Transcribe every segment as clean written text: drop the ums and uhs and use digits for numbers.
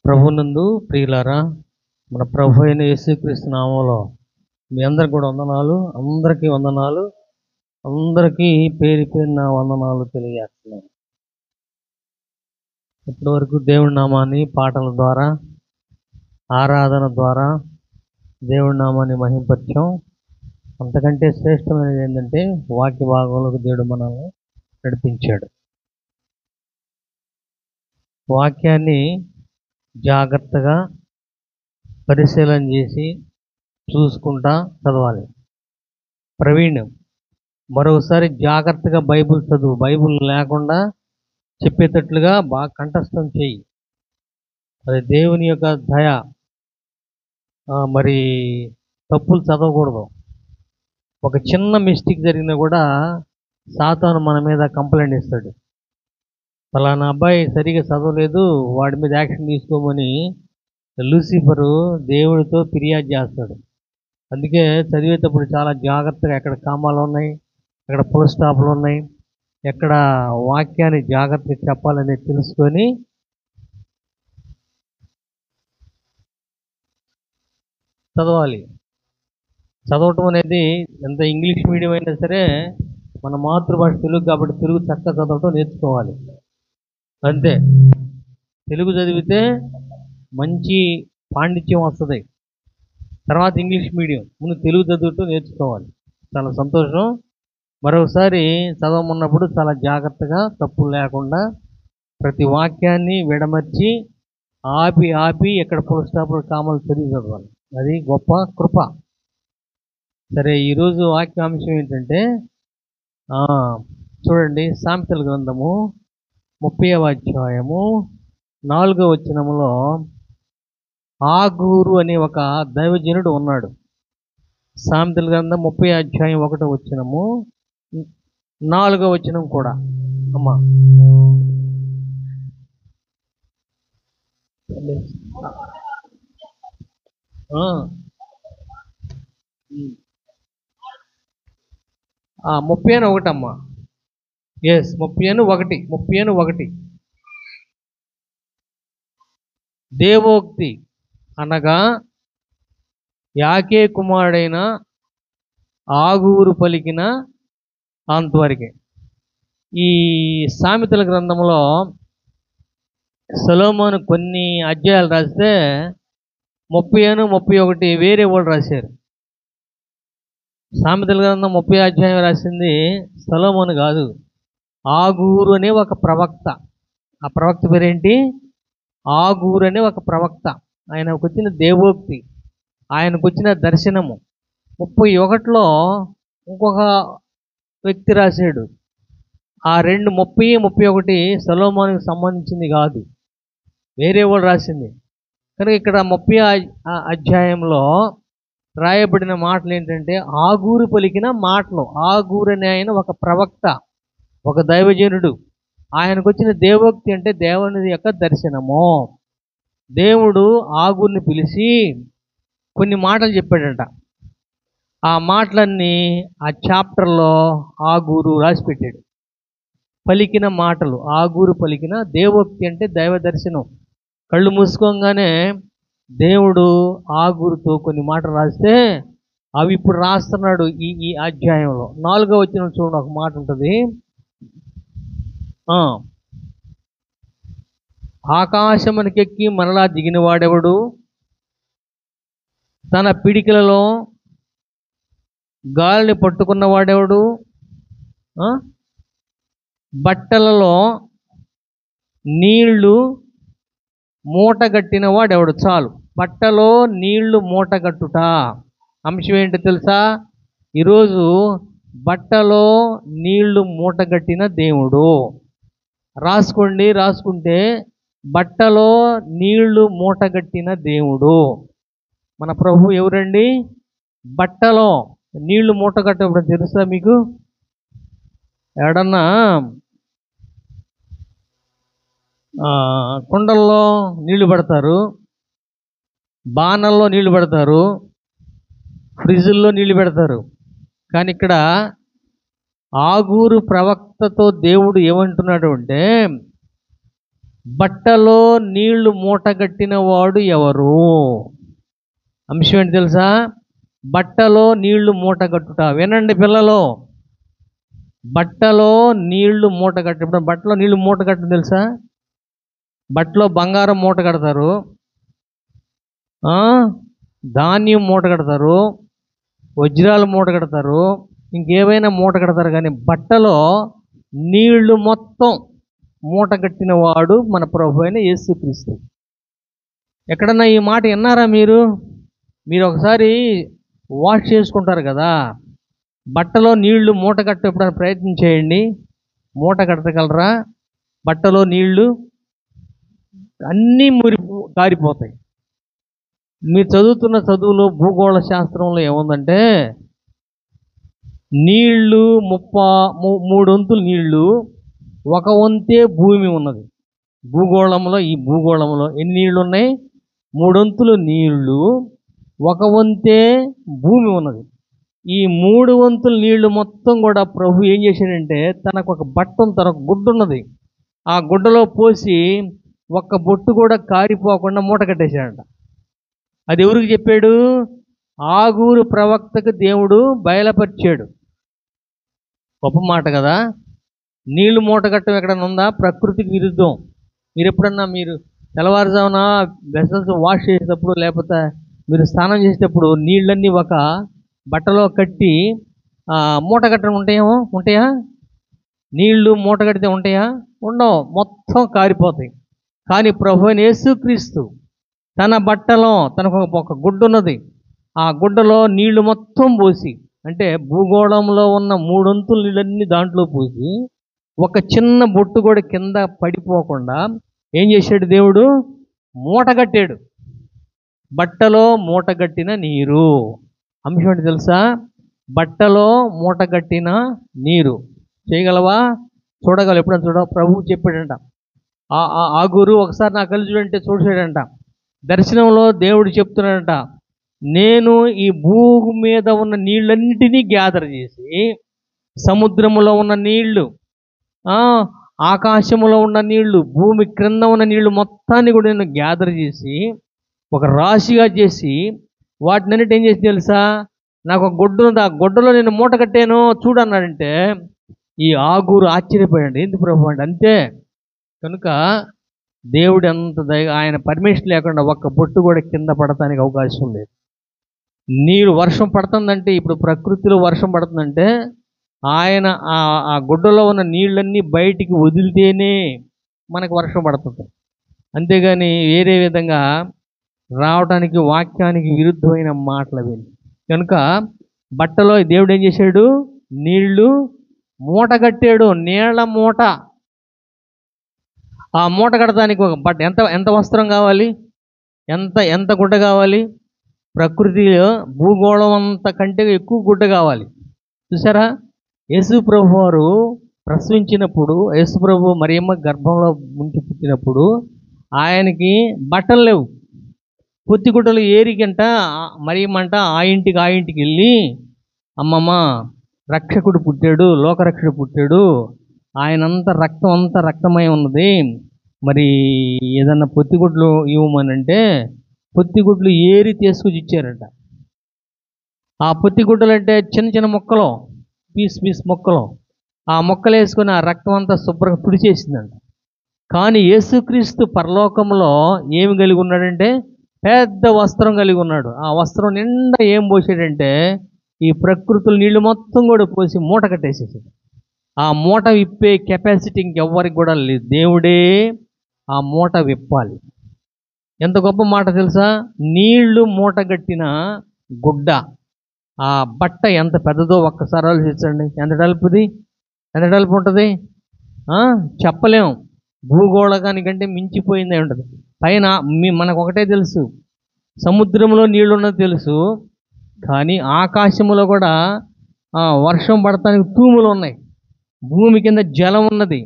ప్రభునందు ప్రియులారా, మన ప్రభు అయిన యేసుక్రీస్తు నామములో మీ అందరికి కూడా వందనాలు. అందరికీ వందనాలు. అందరికీ పేరు పేరున వందనాలు తెలియజేస్తున్నాను. ఇప్పటి వరకు దేవుడి నామాన్ని పాటల ద్వారా, ఆరాధన ద్వారా దేవుడి నామాన్ని మహింపరిచాం. అంతకంటే శ్రేష్టమైనది ఏంటంటే వాక్య భాగంలోకి దేవుడు మనల్ని నడిపించాడు. వాక్యాన్ని జాగ్రత్తగా పరిశీలన చేసి చూసుకుంటా చదవాలి. ప్రవీణ్, మరొకసారి జాగ్రత్తగా బైబిల్ చదువు. బైబిల్ లేకుండా చెప్పేటట్లుగా బాగా కంఠస్థం చెయ్యి. అది దేవుని యొక్క దయ. మరి తప్పులు చదవకూడదు. ఒక చిన్న మిస్టేక్ జరిగినా కూడా సాతాను మన మీద కంప్లైంట్ ఇస్తాడు. ఫలానా అబ్బాయి సరిగా చదవలేదు, వాడి మీద యాక్షన్ తీసుకోమని లూసిఫరు దేవుడితో ఫిర్యాదు చేస్తాడు. అందుకే చదివేటప్పుడు చాలా జాగ్రత్తగా ఎక్కడ కామాలు ఉన్నాయి, ఎక్కడ ఫుల్ స్టాప్లు ఉన్నాయి, ఎక్కడ వాక్యాన్ని జాగ్రత్తగా చెప్పాలనేది తెలుసుకొని చదవాలి. చదవటం అనేది ఎంత ఇంగ్లీష్ మీడియం అయినా సరే మన మాతృభాష తెలుగు కాబట్టి తెలుగు చక్కగా చదవటం నేర్చుకోవాలి. అంతే. తెలుగు చదివితే మంచి పాండిత్యం వస్తుంది. తర్వాత ఇంగ్లీష్ మీడియం, ముందు తెలుగు చదువుతూ నేర్చుకోవాలి. చాలా సంతోషం. మరొకసారి చదవమన్నప్పుడు చాలా జాగ్రత్తగా తప్పులు లేకుండా ప్రతి వాక్యాన్ని విడమర్చి ఆపి ఆపి ఎక్కడ ఫుల్ స్టాప్లు కామాలు చదివి చదవాలి. అది గొప్ప కృప. సరే, ఈరోజు వాక్యాంశం ఏంటంటే చూడండి, సామెతల గ్రంథము 30వ అధ్యాయము 4వ వచనములో ఆగూరు అనే ఒక దైవజనుడు ఉన్నాడు. సామెతల గ్రంథం 30వ అధ్యాయం 1వ వచనము 4వ వచనం కూడా. అమ్మా ఆ 30:1 అమ్మా. ఎస్, 30:1. దేవోక్తి అనగా యాకే కుమారుడైన ఆగూరు పలికిన అంతవరకే. ఈ సామెతల గ్రంథంలో సొలొమోను కొన్ని అధ్యాయాలు రాస్తే 30, 31 వేరే వాళ్ళు రాశారు. సామెతల గ్రంథం 30వ అధ్యాయం రాసింది సొలొమోను కాదు, ఆగూరు అనే ఒక ప్రవక్త. ఆ ప్రవక్త పేరేంటి? ఆగూరు అనే ఒక ప్రవక్త. ఆయనకు వచ్చిన దేవోక్తి, ఆయనకు వచ్చిన దర్శనము 31లో ఇంకొక వ్యక్తి రాశాడు. ఆ 2 30, 31 సొలొమోనుకు సంబంధించింది కాదు, వేరే వాళ్ళు రాసింది. కనుక ఇక్కడ 30వ అధ్యాయంలో రాయబడిన మాటలు ఏంటంటే ఆగూరు పలికిన మాటలు. ఆగూరు అనే ఆయన ఒక ప్రవక్త, ఒక దైవజనుడు. ఆయనకు వచ్చిన దేవోక్తి అంటే దేవుని యొక్క దర్శనము. దేవుడు ఆగూరుని పిలిచి కొన్ని మాటలు చెప్పాడంట. ఆ మాటలన్నీ ఆ చాప్టర్లో ఆగూరు రాసి పెట్టాడు. పలికిన మాటలు, ఆగూరు పలికిన దేవోక్తి అంటే దైవ దర్శనం. కళ్ళు మూసుకోగానే దేవుడు ఆగూరుతో కొన్ని మాటలు రాస్తే అవి ఇప్పుడు రాస్తున్నాడు ఈ అధ్యాయంలో. 4వ వచనం చూడండి, ఒక మాట ఉంటుంది. ఆకాశమునకెక్కి మరలా దిగిన వాడెవడు? తన పిడికిలలో గాలిని పట్టుకున్న వాడెవడు? బట్టలలో నీళ్లు మూటగట్టిన వాడెవడు? చాలు, బట్టలో నీళ్లు మూటగట్టుట. అంశం ఏంటో తెలుసా? ఈరోజు బట్టలో నీళ్లు మూటగట్టిన దేవుడు. రాసుకోండి, రాసుకుంటే బట్టలో నీళ్లు మూటగట్టిన దేవుడు మన ప్రభు. ఎవరండి? బట్టలో నీళ్లు మూటగట్టడం తెలుసా మీకు? ఎడన్నా కుండల్లో నీళ్లు పెడతారు, బాణల్లో నీళ్లు పెడతారు, ఫ్రిడ్జ్ల్లో నీళ్లు పెడతారు. కానీ ఇక్కడ ఆగూరు ప్రవక్తతో దేవుడు ఏమంటున్నాడు అంటే బట్టలో నీళ్లు మూటగట్టిన వాడు ఎవరు? అంశం ఏంటి తెలుసా? బట్టలో నీళ్లు మూటగట్టుట. వినండి పిల్లలు, బట్టలో నీళ్లు మూటగట్టు. ఇప్పుడు బట్టలో నీళ్లు మూటగట్టడం తెలుసా? బట్టలో బంగారం మూట కడతారు, ధాన్యం మూట కడతారు, వజ్రాలు మూట కడతారు, ఇంకేమైనా మూట కడతారు. కానీ బట్టలో నీళ్లు మొత్తం మూట కట్టిన వాడు మన ప్రభు అయిన యేసుక్రీస్తు. ఎక్కడన్నా ఈ మాట విన్నారా మీరు? మీరు ఒకసారి వాష్ చేసుకుంటారు కదా, బట్టలో నీళ్లు మూట కట్టే ఎప్పుడైనా ప్రయత్నం చేయండి. మూట కట్టగలరా? బట్టలో నీళ్లు అన్నీ కారిపోతాయి. మీరు చదువుతున్న చదువులో భూగోళ శాస్త్రంలో ఏముందంటే, నీళ్లు 3 వంతులు నీళ్లు, 1 వంతే భూమి ఉన్నది. భూగోళంలో, ఈ భూగోళంలో ఎన్ని నీళ్లు ఉన్నాయి? 3 వంతులు నీళ్లు, 1 వంతే భూమి ఉన్నది. ఈ 3 వంతుల నీళ్లు మొత్తం కూడా ప్రభు ఏం చేశాడంటే, తనకు ఒక బట్ట ఉంది, తనకు గుడ్డ ఉన్నది, ఆ గుడ్డలో పోసి ఒక్క బొట్టు కూడా కారిపోకుండా మూట కట్టేశాడంట. అది ఎవరికి చెప్పాడు? ఆగూరు ప్రవక్తకు దేవుడు బయలుపరిచాడు. గొప్ప మాట కదా. నీళ్లు మూట కట్టడం ఎక్కడన్నా ఉందా? ప్రకృతికి విరుద్ధం. మీరు ఎప్పుడన్నా తెల్లవారుజామున వెసల్స్ వాష్ చేసేటప్పుడు, లేకపోతే మీరు స్నానం చేసేటప్పుడు నీళ్ళన్నీ ఒక బట్టలో కట్టి మూట కట్టడం ఉంటాయా? నీళ్లు మూట కడితే ఉంటాయా? ఉండవు, మొత్తం కారిపోతాయి. కానీ ప్రభువైన యేసుక్రీస్తు తన బట్టలో తనకు ఒక గుడ్డ ఉన్నది, ఆ గుడ్డలో నీళ్లు మొత్తం పోసి, అంటే భూగోళంలో ఉన్న 3 వంతుల నీళ్ళన్నీ దాంట్లో పోసి ఒక చిన్న బొట్టు కూడా కింద పడిపోకుండా ఏం చేశాడు? దేవుడు మూటగట్టాడు. బట్టలో మూటగట్టిన నీరు. అంశం ఏంటి తెలుసా? బట్టలో మూటగట్టిన నీరు. చేయగలవా? చూడగలవు? ఎప్పుడైనా ప్రభువు చెప్పాడంట. ఆ గురు ఒకసారి నా కళ్ళు చూడంటే చూసాడంట. దర్శనంలో దేవుడు చెప్తున్నాడంట, నేను ఈ భూమి మీద ఉన్న నీళ్ళన్నిటినీ గ్యాదర్ చేసి, సముద్రములో ఉన్న నీళ్లు, ఆకాశములో ఉన్న నీళ్లు, భూమి క్రింద ఉన్న నీళ్లు మొత్తాన్ని కూడా నేను గ్యాదర్ చేసి ఒక రాశిగా చేసి వాటినన్నిటి ఏం చేసి తెలుసా? నాకు ఒక గుడ్డ ఉంది, ఆ గుడ్డలో నేను మూట కట్టాను చూడన్నాడంటే, ఈ ఆగూరు ఆశ్చర్యపోయాడు. ఏంది ప్రభు అంటే? అంతే. కనుక దేవుడు ఎంత ఆయన పర్మిషన్ లేకుండా ఒక్క బొట్టు కూడా కింద పడటానికి అవకాశం లేదు. నీరు వర్షం పడుతుందంటే, ఇప్పుడు ప్రకృతిలో వర్షం పడుతుందంటే ఆయన ఆ గుడ్డలో ఉన్న నీళ్ళన్నీ బయటికి వదిలితేనే మనకు వర్షం పడుతుంది. అంతేగాని వేరే విధంగా రావడానికి వాక్యానికి విరుద్ధమైన మాటలు అవి. కనుక బట్టలో దేవుడు ఏం చేశాడు? నీళ్లు మూట కట్టాడు, నీళ్ల మూట. ఆ మూట కట్టడానికి ఒక బట్ట, ఎంత వస్త్రం కావాలి? ఎంత గుడ్డ కావాలి? ప్రకృతిలో భూగోళం అంత కంటే ఎక్కువ గుడ్డ కావాలి. చూసారా? యేసు ప్రభు వారు ప్రసవించినప్పుడు, యేసు ప్రభు మరియమ్మ గర్భంలో ముంచి పుట్టినప్పుడు ఆయనకి బట్టలు లేవు. పొత్తిగుడ్డలు ఏరికంట మరియమ్మంట ఆ ఇంటికి వెళ్ళి, అమ్మమ్మ రక్షకుడు పుట్టాడు, లోకరక్షకుడు పుట్టాడు, ఆయనంతా రక్తం అంతా రక్తమై ఉన్నది, మరి ఏదన్నా పొత్తిగుడ్లు ఇవ్వమనంటే పొత్తిగుడ్లు ఏరి తీసుకొచ్చి ఇచ్చారంట. ఆ పొత్తిగుడ్డలు అంటే చిన్న చిన్న మొక్కలు, పీస్ మొక్కలు, ఆ మొక్కలు వేసుకొని ఆ రక్తం అంతా శుభ్రంగా తుడిచేసిందంట. కానీ యేసుక్రీస్తు పరలోకంలో ఏమి కలిగి ఉన్నాడంటే, పెద్ద వస్త్రం కలిగి ఉన్నాడు. ఆ వస్త్రం నిండా ఏం పోసాడంటే, ఈ ప్రకృతుల నీళ్లు మొత్తం కూడా పోసి మూట కట్టేసేసాడు. ఆ మూట విప్పే కెపాసిటీ ఇంకెవ్వరికి కూడా లేదు. దేవుడే ఆ మూట విప్పాలి. ఎంత గొప్ప మాట తెలుసా? నీళ్లు మూట కట్టిన గుడ్డ, ఆ బట్ట ఎంత పెద్దదో ఒక్కసారి ఆలోచించండి. ఎంత డల్పు ఉంటుంది? చెప్పలేం. భూగోళకానికంటే మించిపోయిందే ఉంటుంది. పైన మనకు ఒకటే తెలుసు, సముద్రంలో నీళ్లు ఉన్నది తెలుసు, కానీ ఆకాశంలో కూడా వర్షం పడటానికి తూములు ఉన్నాయి, భూమి కింద జలం ఉన్నది,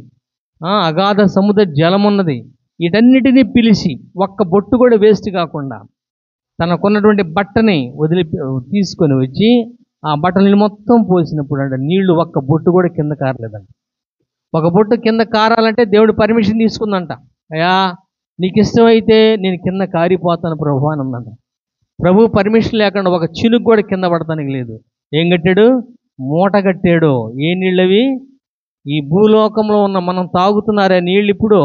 అగాధ సముద్ర జలం ఉన్నది. వీటన్నిటినీ పిలిచి ఒక్క బొట్టు కూడా వేస్ట్ కాకుండా తనకున్నటువంటి బట్టని తీసుకొని వచ్చి ఆ బట్టలని మొత్తం పోసినప్పుడు అంటే నీళ్లు ఒక్క బొట్టు కూడా కింద కారలేదంట. ఒక బొట్టు కింద కారాలంటే దేవుడు పర్మిషన్ తీసుకుందంట. అయ్యా నీకు ఇష్టమైతే నేను కింద కారిపోతాను ప్రభు అని అన్నాడు. ప్రభు పర్మిషన్ లేకుండా ఒక చినుకు కూడా కింద పడటానికి లేదు. ఏం కట్టాడు? మూట కట్టాడు. ఏ నీళ్ళవి? ఈ భూలోకంలో ఉన్న మనం తాగుతున్నారే నీళ్ళు, ఇప్పుడు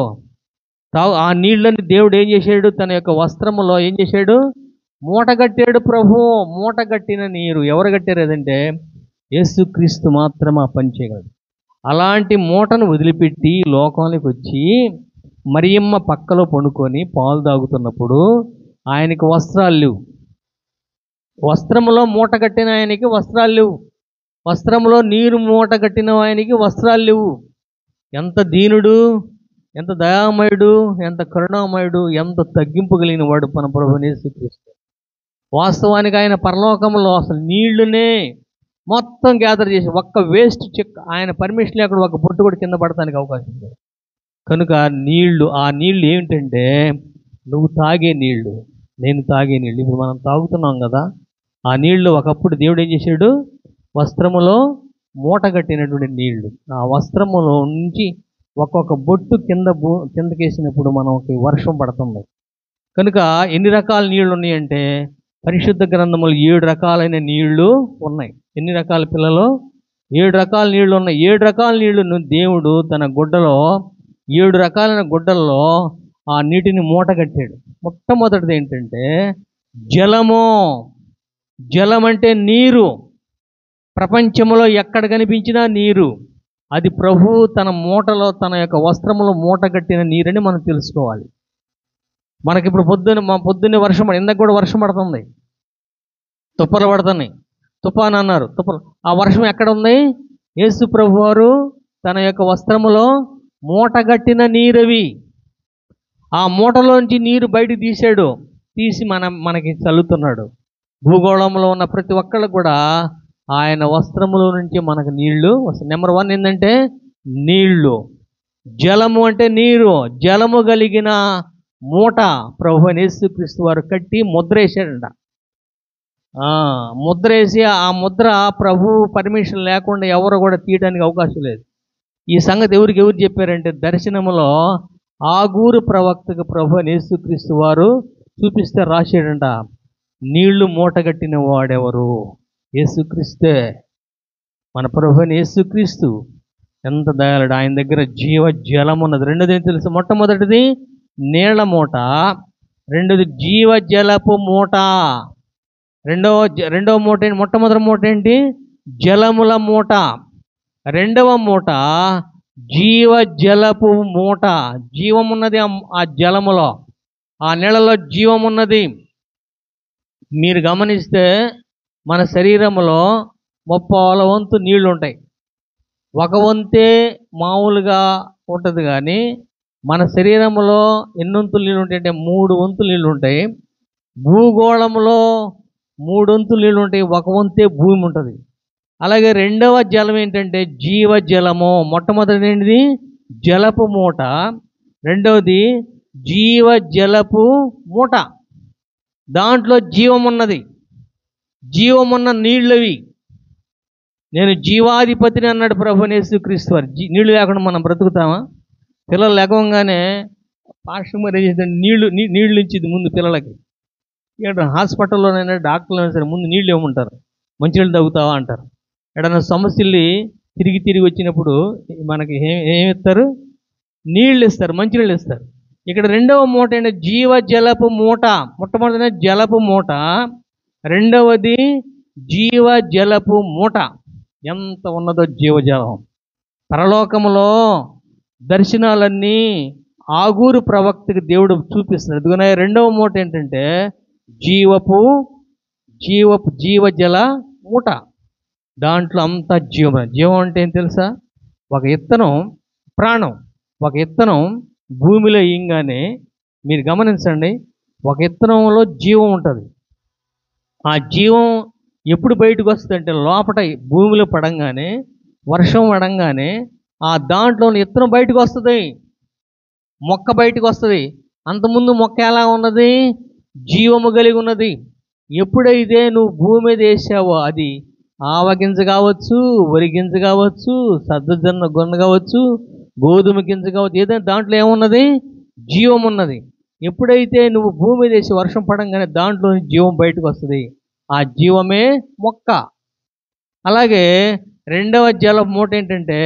ఆ నీళ్ళని దేవుడు ఏం చేశాడు? తన యొక్క వస్త్రములో ఏం చేశాడు? మూట కట్టాడు ప్రభు. మూట కట్టిన నీరు ఎవరు కట్టారు అదంటే యేసుక్రీస్తు మాత్రమే ఆ పని చేయగలడు. అలాంటి మూటను వదిలిపెట్టి లోకానికి వచ్చి మరియమ్మ పక్కలో పండుకొని పాలు తాగుతున్నప్పుడు ఆయనకి వస్త్రాలు లేవు. వస్త్రములో మూట కట్టిన ఆయనకి వస్త్రాలు లేవు. వస్త్రములో నీరు మూట కట్టిన ఆయనకి వస్త్రాలు లేవు. ఎంత దీనుడు, ఎంత దయామయుడు, ఎంత కరుణామయుడు, ఎంత తగ్గింపు కలిగిన వాడు మన ప్రభువు యేసుక్రీస్తు. వాస్తవానికి ఆయన పరలోకంలో అసలు నీళ్లునే మొత్తం గ్యాదర్ చేసి ఒక్క వేస్ట్ చెక్ ఆయన పర్మిషన్ లేకుండా ఒక బొట్టు కూడా కింద పడటానికి అవకాశం లేదు. కనుక ఆ నీళ్లు ఏమిటంటే నువ్వు తాగే నీళ్లు, నేను తాగే నీళ్ళు. ఇప్పుడు మనం తాగుతున్నాం కదా, ఆ నీళ్లు ఒకప్పుడు దేవుడు ఏం చేశాడు? వస్త్రములో మూట కట్టినటువంటి నీళ్లు. ఆ వస్త్రములో నుంచి ఒక్కొక్క బొట్టు కిందకేసినప్పుడు మనకి వర్షం పడుతుంది. కనుక ఎన్ని రకాల నీళ్లు ఉన్నాయంటే పరిశుద్ధ గ్రంథములు 7 రకాలైన నీళ్లు ఉన్నాయి. ఎన్ని రకాల పిల్లలు? 7 రకాల నీళ్లు ఉన్నాయి. 7 రకాల నీళ్లను దేవుడు తన గుడ్డలో 7 రకాలైన గుడ్డల్లో ఆ నీటిని మూట కట్టాడు. మొట్టమొదటిది ఏంటంటే జలము. జలం అంటే నీరు. ప్రపంచంలో ఎక్కడ కనిపించినా నీరు. అది ప్రభువు తన మూటలో తన యొక్క వస్త్రములో మూట కట్టిన నీరని మనం తెలుసుకోవాలి. మనకిప్పుడు పొద్దున్నే వర్షం ఇందాక కూడా వర్షం పడుతుంది, తుప్పలు పడుతున్నాయి. తుఫాన్ అన్నారు, తుప్పలు. ఆ వర్షం ఎక్కడ ఉంది? యేసు ప్రభు వారు తన యొక్క వస్త్రములో మూట కట్టిన నీరవి. ఆ మూటలోంచి నీరు బయటకు తీసి మనకి చల్లుతున్నాడు. భూగోళంలో ఉన్న ప్రతి ఒక్కళ్ళు కూడా ఆయన వస్త్రములో నుంచి మనకు నీళ్లు వస్తాయి. నెంబర్ 1 ఏంటంటే నీళ్లు. జలము అంటే నీరు. జలము కలిగిన మూట ప్రభువు యేసుక్రీస్తు వారు కట్టి ముద్ర వేసాడంట. ముద్ర వేసి ఆ ముద్ర ప్రభు పర్మిషన్ లేకుండా ఎవరు కూడా తీయడానికి అవకాశం లేదు. ఈ సంగతి ఎవరు చెప్పారంటే దర్శనములో ఆగూరు ప్రవక్తకు ప్రభువు యేసుక్రీస్తు వారు చూపిస్తే రాశాడంట, నీళ్లు మూటగట్టిన వాడెవరు? యేసుక్రీస్తే. మన ప్రభువు యేసుక్రీస్తు ఎంత దయాళుడు. ఆయన దగ్గర జీవ జలం ఉన్నది. రెండోది ఏం తెలుసు? మొట్టమొదటిది నీళ్ల మూట, రెండోది జీవ జలపు మూట. రెండవ మూట ఏంటి? మొట్టమొదటి మూట ఏంటి? జలముల మూట. రెండవ మూట జీవ జలపు మూట. జీవం ఉన్నది ఆ జలములో, ఆ నీళ్ళలో జీవం ఉన్నది. మీరు గమనిస్తే మన శరీరంలో 30 వంతు నీళ్లు ఉంటాయి. ఒక వంతే మామూలుగా ఉంటుంది. కానీ మన శరీరంలో ఎన్ని వంతులు నీళ్ళు ఉంటాయంటే 3 వంతులు నీళ్ళు ఉంటాయి. భూగోళంలో 3 వంతులు నీళ్ళు ఉంటాయి. 1 వంతే భూమి ఉంటుంది. అలాగే రెండవ జలం ఏంటంటే జీవ జలము. మొట్టమొదటి ఏంటిది? జలపు మూట. రెండవది జీవ జలపు మూట. దాంట్లో జీవం ఉన్నది. జీవమున్న నీళ్ళవి. నేను జీవాధిపతిని అన్నాడు ప్రభువు యేసుక్రీస్తు వారు. నీళ్లు లేకుండా మనం బ్రతుకుతామా? పిల్లలు లేకంగానే పాస్టర్ మరి నీళ్ళు ఇచ్చింది ముందు పిల్లలకి. ఇక్కడ హాస్పిటల్లోనైనా డాక్టర్లు అయినా సరే ముందు నీళ్ళు ఇవ్వమంటారు. మంచినీళ్ళు తాగుతావా అంటారు. ఎక్కడైనా సమస్యలు తిరిగి వచ్చినప్పుడు మనకి ఏమిస్తారు? నీళ్ళు ఇస్తారు, మంచినీళ్ళు ఇస్తారు. ఇక్కడ రెండవ మూట ఏంటంటే జీవ జలపు మూట. మొట్టమొదటి జలపు మూట, రెండవది జీవ జలపు మూట. ఎంత ఉన్నదో జీవజలం. పరలోకములో దర్శనాలన్నీ ఆగూరు ప్రవక్తకి దేవుడు చూపిస్తున్నాడు. ఇదిగోనే రెండవ మూట ఏంటంటే జీవజల మూట. దాంట్లో అంతా జీవం అంటే ఏం తెలుసా? ఒక ఇత్తనం ప్రాణం. ఒక ఇత్తనం భూమిలో వేయంగానే మీరు గమనించండి, ఒక ఇత్తనంలో జీవం ఉంటుంది. ఆ జీవం ఎప్పుడు బయటకు వస్తుంది అంటే లోపల భూమిలో పడంగానే, వర్షం పడంగానే ఆ దాంట్లో ఇత్తనం బయటకు వస్తుంది, మొక్క బయటకు వస్తుంది. అంతకుముందు మొక్క ఎలా ఉన్నది? జీవము కలిగి ఉన్నది. ఎప్పుడైతే నువ్వు భూమి మీద వేసావో అది ఆవగింజ కావచ్చు, వరి గింజ కావచ్చు, సద్దజొన్న గొన్న కావచ్చు, గోధుమ గింజ కావచ్చు, ఏదైనా దాంట్లో ఏమున్నది? జీవం ఉన్నది. ఎప్పుడైతే నువ్వు భూమి మీద వేసి వర్షం పడంగానే దాంట్లో జీవం బయటకు వస్తుంది. ఆ జీవమే మొక్క. అలాగే రెండవ జల మూట ఏంటంటే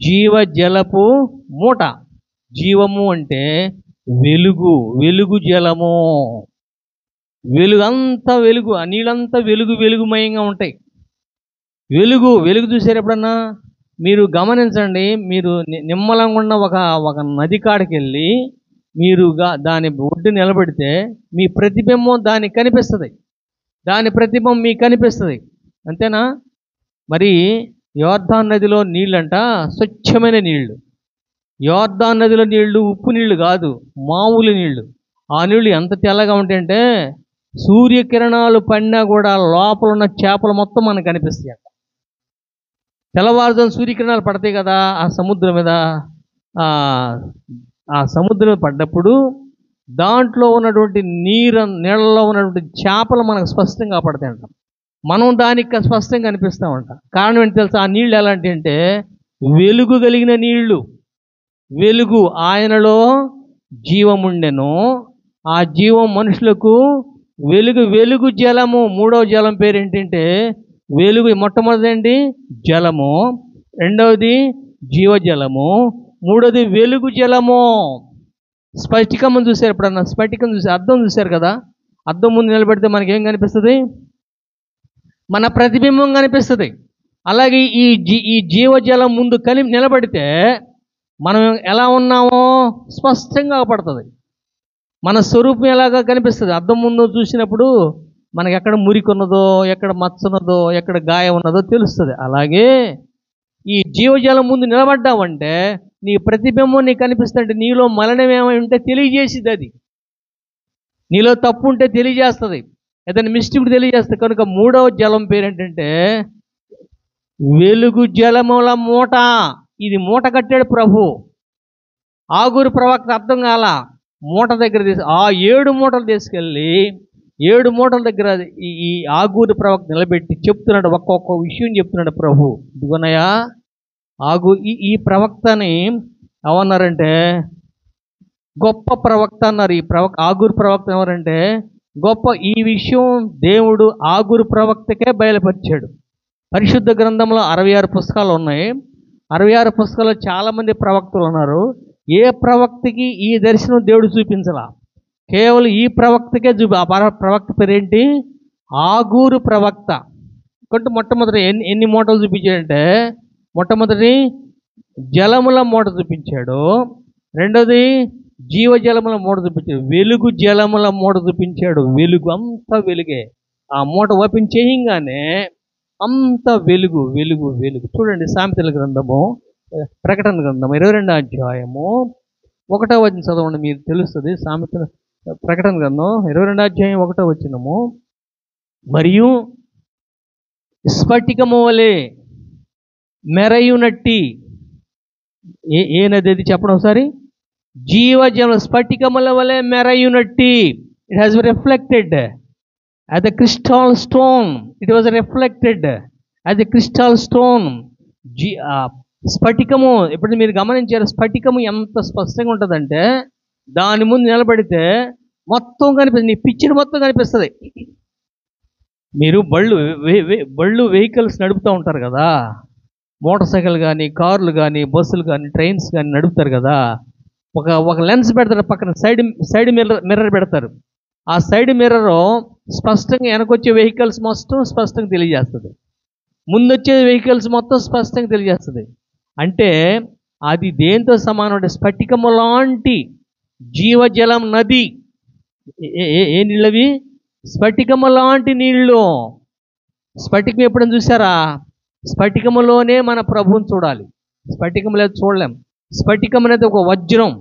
జీవ జలపు మూట. జీవము అంటే వెలుగు, వెలుగు జలము. వెలుగు అంతా వెలుగు, ఆ నీళ్ళంతా వెలుగు వెలుగుమయంగా ఉంటాయి. వెలుగు వెలుగు చూసారు ఎప్పుడన్నా? మీరు గమనించండి, మీరు నిమ్మలంగా ఉన్న ఒక నది కాడికి వెళ్ళి మీరుగా దాని ఒడ్డు నిలబడితే మీ ప్రతిబింబం దానికి కనిపిస్తుంది, దాని ప్రతిబింబం మీకు కనిపిస్తుంది. అంతేనా? మరి యోర్దాను నదిలో నీళ్ళంట స్వచ్ఛమైన నీళ్లు. యోర్దాను నదిలో నీళ్లు ఉప్పు నీళ్లు కాదు, మామూలు నీళ్లు. ఆ నీళ్లు ఎంత తెల్లగా ఉంటాయంటే సూర్యకిరణాలు పడినా కూడా లోపల ఉన్న చేపలు మొత్తం మనకు కనిపిస్తాయి. తెల్లవారుజామున సూర్యకిరణాలు పడతాయి కదా ఆ సముద్రం మీద. ఆ సముద్రం పడ్డప్పుడు దాంట్లో ఉన్నటువంటి నీళ్ళలో ఉన్నటువంటి చేపలు మనకు స్పష్టంగా పడతాయి అంట. మనం దానికి స్పష్టంగా కనిపిస్తామంట. కారణం ఏంటి తెలుసా? ఆ నీళ్ళు ఎలాంటి అంటే వెలుగు కలిగిన నీళ్లు. వెలుగు, ఆయనలో జీవముండెను, ఆ జీవం మనుషులకు వెలుగు. వెలుగు జలము. మూడవ జలం పేరు ఏంటంటే వెలుగు. మొట్టమొదటిది జలము, రెండవది జీవజలము, మూడవది వెలుగు జలము. స్ఫటికం చూసారు ఎప్పుడన్నా? స్ఫటికం చూసి అద్దం చూశారు కదా? అద్దం ముందు నిలబెడితే మనకేం కనిపిస్తుంది? మన ప్రతిబింబం కనిపిస్తుంది. అలాగే ఈ జీవజలం ముందు నిలబడితే మనం ఎలా ఉన్నామో స్పష్టంగా పడుతుంది. మన స్వరూపం ఎలాగా కనిపిస్తుంది. అద్దం ముందు చూసినప్పుడు మనకి ఎక్కడ మురికి ఉన్నదో, ఎక్కడ మచ్చ ఉన్నదో, ఎక్కడ గాయం ఉన్నదో తెలుస్తుంది. అలాగే ఈ జీవజలం ముందు నిలబడ్డామంటే నీ ప్రతిబింబం నీకు కనిపిస్తుంటే నీలో మలినం ఏమై ఉంటే తెలియజేసిద్ది. అది నీలో తప్పు ఉంటే తెలియజేస్తుంది, ఏదైనా మిస్టేక్ తెలియజేస్తుంది. కనుక మూడవ జలం పేరు ఏంటంటే వెలుగు జలముల మూట. ఇది మూట కట్టాడు ప్రభు. ఆగూరు ప్రవక్త అర్థం కాల, మూట దగ్గర ఆ 7 మూటలు తీసుకెళ్ళి 7 మూటల దగ్గర ఈ ఆగూరు ప్రవక్త నిలబెట్టి చెప్తున్నాడు, ఒక్కొక్క విషయం చెప్తున్నాడు ప్రభు. ఇదిగోనయ్యా ఈ ప్రవక్తని ఏమన్నారంటే గొప్ప ప్రవక్త అన్నారు. ఈ ఆగూరు ప్రవక్త ఎవరంటే గొప్ప. ఈ విషయం దేవుడు ఆగూరు ప్రవక్తకే బయలుపరిచాడు. పరిశుద్ధ గ్రంథంలో 66 పుస్తకాలు ఉన్నాయి. 66 పుస్తకాల్లో చాలామంది ప్రవక్తలు ఉన్నారు. ఏ ప్రవక్తకి ఈ దర్శనం దేవుడు చూపించలా, కేవలం ఈ ప్రవక్తకే ఆ ప్రవక్త పేరేంటి? ఆగూరు ప్రవక్త. కాబట్టి మొట్టమొదటి ఎన్ని మూటలు చూపించాడంటే మొట్టమొదటి జలముల మూట చూపించాడు, రెండోది జీవజలముల మూట చూపించాడు, వెలుగు జలముల మూట చూపించాడు. వెలుగు అంతా వెలుగే. ఆ మూట ఓపెన్ చేయగానే అంత వెలుగు వెలుగు వెలుగు. చూడండి సామెతల గ్రంథము, ప్రకటన గ్రంథము 22వ అధ్యాయము 1వ వచనం చదవండి, మీరు తెలుస్తుంది. సామెతల ప్రకటన గ్రంథం 22వ అధ్యాయం 1వ వచనము. మరియు స్ఫటికము వలె మెరయునట్టి, ఏ నది అది చెప్పడం ఒకసారి? జీవజల. స్ఫటికముల వలె మెరయునట్టి. It has reflected as a crystal stone. It was reflected as a crystal stone. స్ఫటికము. ఇప్పుడు మీరు గమనించారు, స్ఫటికము ఎంత స్పష్టంగా ఉంటుందంటే దాని ముందు నిలబడితే మొత్తం కనిపిస్తుంది, నీ పిక్చర్ మొత్తం కనిపిస్తుంది. మీరు బళ్ళు వెహికల్స్ నడుపుతూ ఉంటారు కదా, మోటార్ సైకిల్ కానీ, కార్లు కానీ, బస్సులు కానీ, ట్రైన్స్ కానీ నడుపుతారు కదా. ఒక లెన్స్ పెడతారు, పక్కన సైడ్ మిర్రర్ పెడతారు. ఆ సైడ్ మిర్రర్ స్పష్టంగా వెనకొచ్చే వెహికల్స్ మొత్తం స్పష్టంగా తెలియజేస్తుంది, ముందొచ్చే వెహికల్స్ మొత్తం స్పష్టంగా తెలియజేస్తుంది. అంటే అది దేంతో సమానం అంటే స్ఫటికము లాంటి జీవజలం నది. ఏ నీళ్ళవి? స్ఫటికము లాంటి నీళ్ళు. స్ఫటికం ఎప్పుడైనా చూసారా? స్ఫటికములోనే మన ప్రభువుని చూడాలి, స్ఫటికం లేదు చూడలేం. స్ఫటికం అనేది ఒక వజ్రం,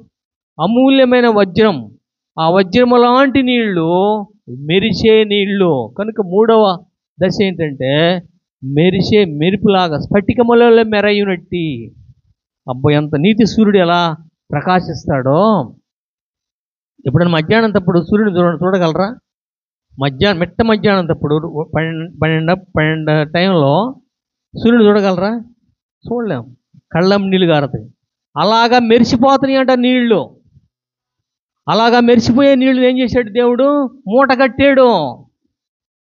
అమూల్యమైన వజ్రం. ఆ వజ్రము లాంటి నీళ్లు, మెరిసే నీళ్లు. కనుక మూడవ దశ ఏంటంటే మెరిసే మెరుపులాగా స్ఫటికములలో మెరయునట్టి. అబ్బాయి ఎంత నీతి సూర్యుడు ఎలా ప్రకాశిస్తాడో. ఎప్పుడైనా మధ్యాహ్నం తప్పుడు సూర్యుడు చూడగలరా? మిట్ట మధ్యాహ్నం తప్పుడు 12 టైంలో సూర్యుడు చూడగలరా? చూడలేం, కళ్ళం నీళ్ళు గారుతాయి. అలాగా మెరిసిపోతున్నాయి అంట నీళ్లు. అలాగా మెరిసిపోయే నీళ్లు ఏం చేశాడు దేవుడు? మూట కట్టాడు.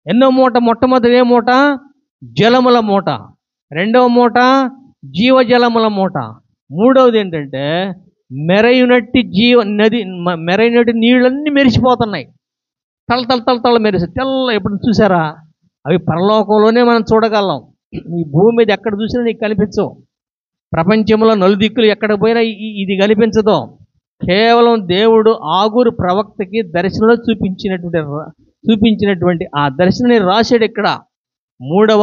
ఎన్నో మూట? మొట్టమొదటి ఏ మూట? జలముల మూట. రెండవ మూట జీవజలముల మూట. మూడవది ఏంటంటే మెరైనట్టి మెరైనట్టి నీళ్ళన్నీ మెరిసిపోతున్నాయి. తల మెరిసి తెల్ల. ఎప్పుడు చూసారా? అవి పరలోకంలోనే మనం చూడగలం. ఈ భూమి మీద ఎక్కడ చూసినా నీకు కనిపించవు. ప్రపంచంలో నలుదిక్కులు ఎక్కడ పోయినా ఇది కనిపించదు. కేవలం దేవుడు ఆగూరు ప్రవక్తకి దర్శనంలో చూపించినటువంటి ఆ దర్శనాన్ని రాశాడు ఇక్కడ. మూడవ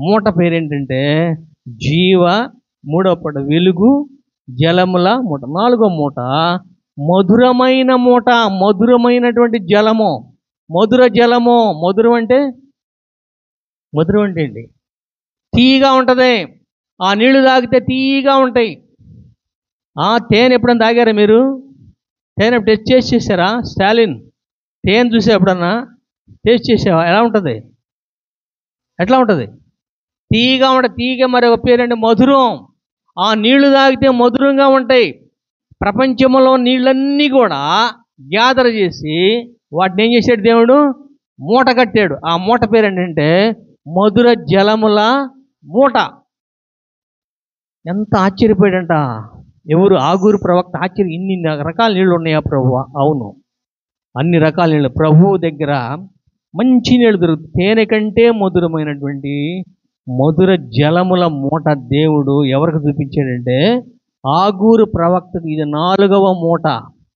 మూట పేరేంటంటే మూడవ పూట వెలుగు జలముల మూట. నాలుగో మూట మధురమైన మూట. మధురమైనటువంటి జలము, మధుర జలము. మధురం అంటే ఏంటి? తీయగా ఉంటుంది. ఆ నీళ్లు తాగితే తీయగా ఉంటాయి. తేనె ఎప్పుడన్నా తాగారా మీరు? తేనె టెస్ట్ చేసారా? స్టాలిన్ తేనె చూసా ఎప్పుడన్నా? టేస్ట్ చేసావా? ఎలా ఉంటుంది? ఎట్లా ఉంటుంది? తీయగా ఉంటుంది. తీయగా మరి ఒక పేరండి మధురం. ఆ నీళ్లు తాగితే మధురంగా ఉంటాయి. ప్రపంచంలో నీళ్ళన్నీ కూడా గ్యాదర్ చేసి వాటిని ఏం చేశాడు దేవుడు? మూట కట్టాడు. ఆ మూట పేరు ఏంటంటే మధుర జలముల మూట. ఎంత ఆశ్చర్యపోయాడంట ఎవరు? ఆగూరు ప్రవక్త. ఇన్ని రకాల నీళ్ళు ఉన్నాయా ప్రభువా? అవును, అన్ని రకాల నీళ్ళు ప్రభువు దగ్గర. మంచి నీళ్ళు దొరుకుతాయి. తేనె కంటే మధురమైనటువంటి మధుర జలముల మూట దేవుడు ఎవరికి చూపించాడంటే ఆగూరు ప్రవక్తకు. ఇది 4వ మూట.